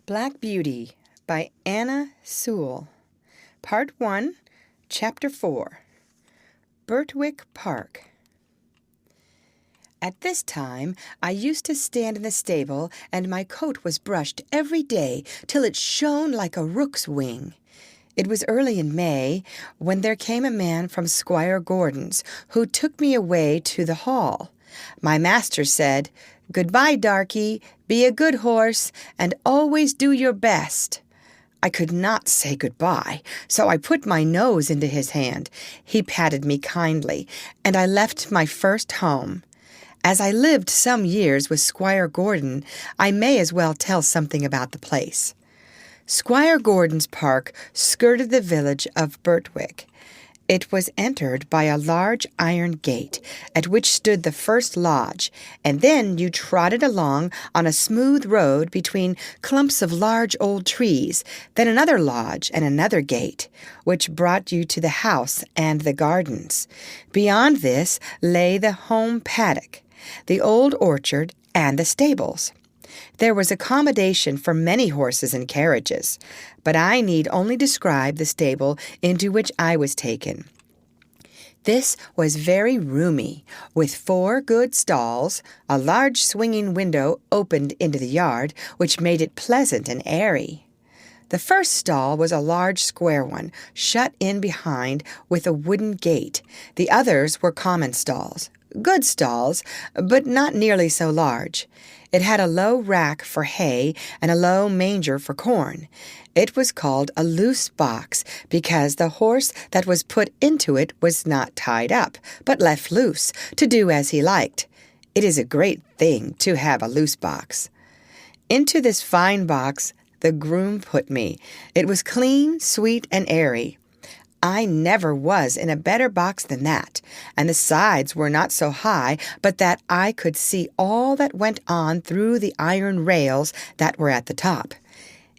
Black Beauty by Anna Sewell. Part 1, Chapter 4. Birtwick Park. At this time, I used to stand in the stable, and my coat was brushed every day till it shone like a rook's wing. It was early in May, when there came a man from Squire Gordon's, who took me away to the hall. My master said, "Good-bye, darky, be a good horse, and always do your best." I could not say good-bye, so I put my nose into his hand. He patted me kindly, and I left my first home. As I lived some years with Squire Gordon, I may as well tell something about the place. Squire Gordon's park skirted the village of Birtwick. It was entered by a large iron gate, at which stood the first lodge, and then you trotted along on a smooth road between clumps of large old trees, then another lodge and another gate, which brought you to the house and the gardens. Beyond this lay the home paddock, the old orchard, and the stables. There was accommodation for many horses and carriages, but I need only describe the stable into which I was taken. This was very roomy, with 4 good stalls. A large swinging window opened into the yard, which made it pleasant and airy. The first stall was a large square one, shut in behind with a wooden gate. The others were common stalls. Good stalls, but not nearly so large. It had a low rack for hay and a low manger for corn. It was called a loose box because the horse that was put into it was not tied up, but left loose to do as he liked. It is a great thing to have a loose box. Into this fine box the groom put me. It was clean, sweet, and airy. I never was in a better box than that, and the sides were not so high but that I could see all that went on through the iron rails that were at the top.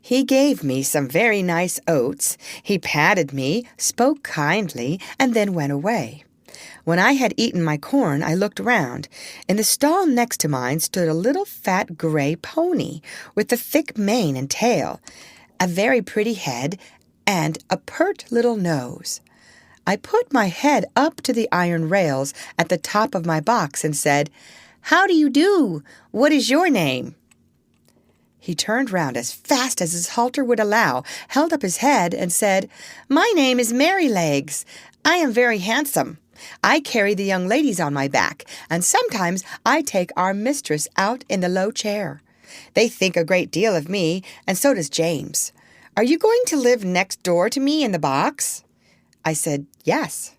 He gave me some very nice oats. He patted me, spoke kindly, and then went away. When I had eaten my corn, I looked round. In the stall next to mine stood a little fat gray pony with a thick mane and tail, a very pretty head, and a pert little nose. I put my head up to the iron rails at the top of my box and said, "How do you do? What is your name?" He turned round as fast as his halter would allow, held up his head, and said, "My name is Merrylegs. I am very handsome. I carry the young ladies on my back, and sometimes I take our mistress out in the low chair. They think a great deal of me, and so does James. Are you going to live next door to me in the box?" I said, "Yes."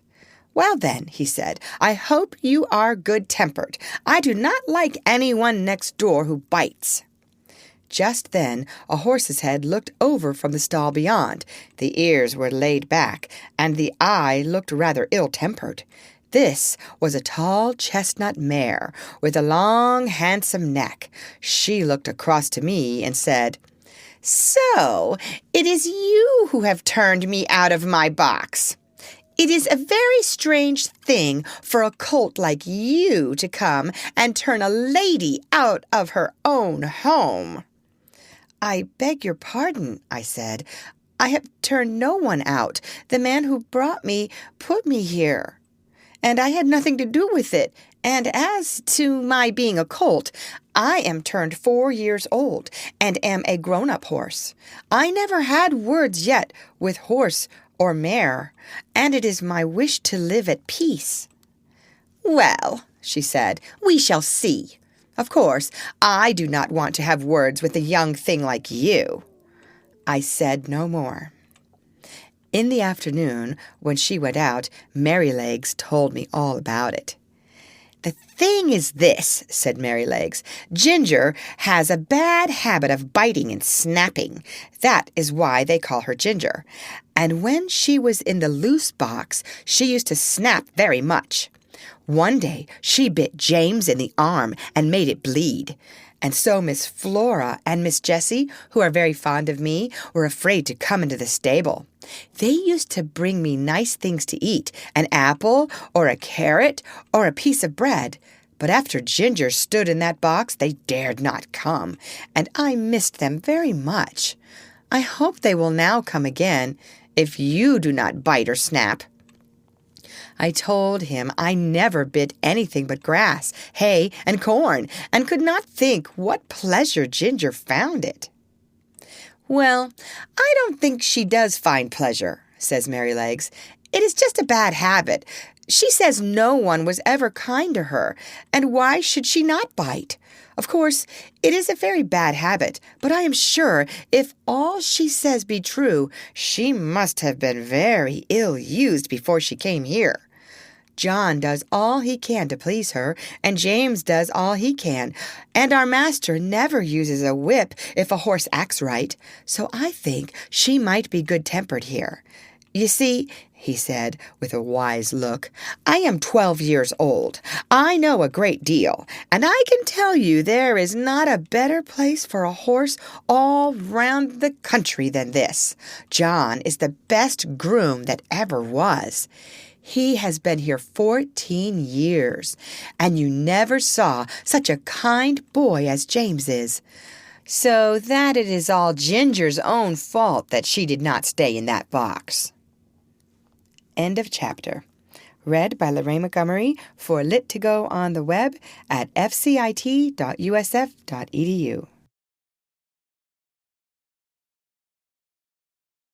"Well then," he said, "I hope you are good-tempered. I do not like anyone next door who bites." Just then a horse's head looked over from the stall beyond. The ears were laid back, and the eye looked rather ill-tempered. This was a tall chestnut mare, with a long, handsome neck. She looked across to me and said, "So, it is you who have turned me out of my box. It is a very strange thing for a colt like you to come and turn a lady out of her own home." "I beg your pardon," I said. "I have turned no one out. The man who brought me put me here, and I had nothing to do with it. And as to my being a colt, I am turned 4 years old, and am a grown-up horse. I never had words yet with horse or mare, and it is my wish to live at peace." "Well," she said, "we shall see. Of course, I do not want to have words with a young thing like you." I said no more. In the afternoon, when she went out, Merrylegs told me all about it. "The thing is this," said Merrylegs. "Ginger has a bad habit of biting and snapping. That is why they call her Ginger. And when she was in the loose box, she used to snap very much. One day she bit James in the arm and made it bleed. And so Miss Flora and Miss Jessie, who are very fond of me, were afraid to come into the stable. They used to bring me nice things to eat, an apple or a carrot or a piece of bread, But after Ginger stood in that box, they dared not come, and I missed them very much. I hope they will now come again, if you do not bite or snap." I told him I never bit anything but grass, hay, and corn, and could not think what pleasure Ginger found it. "Well, I don't think she does find pleasure," says Merrylegs. "It is just a bad habit. She says no one was ever kind to her, and why should she not bite? Of course, it is a very bad habit, but I am sure if all she says be true, she must have been very ill used before she came here. John does all he can to please her, and James does all he can, and our master never uses a whip if a horse acts right, so I think she might be good-tempered here. You see," he said, with a wise look, "I am 12 years old. I know a great deal, and I can tell you there is not a better place for a horse all round the country than this. John is the best groom that ever was. He has been here 14 years, and you never saw such a kind boy as James is. So that it is all Ginger's own fault that she did not stay in that box." End of chapter. Read by Lorraine Montgomery for Lit2Go on the web at fcit.usf.edu.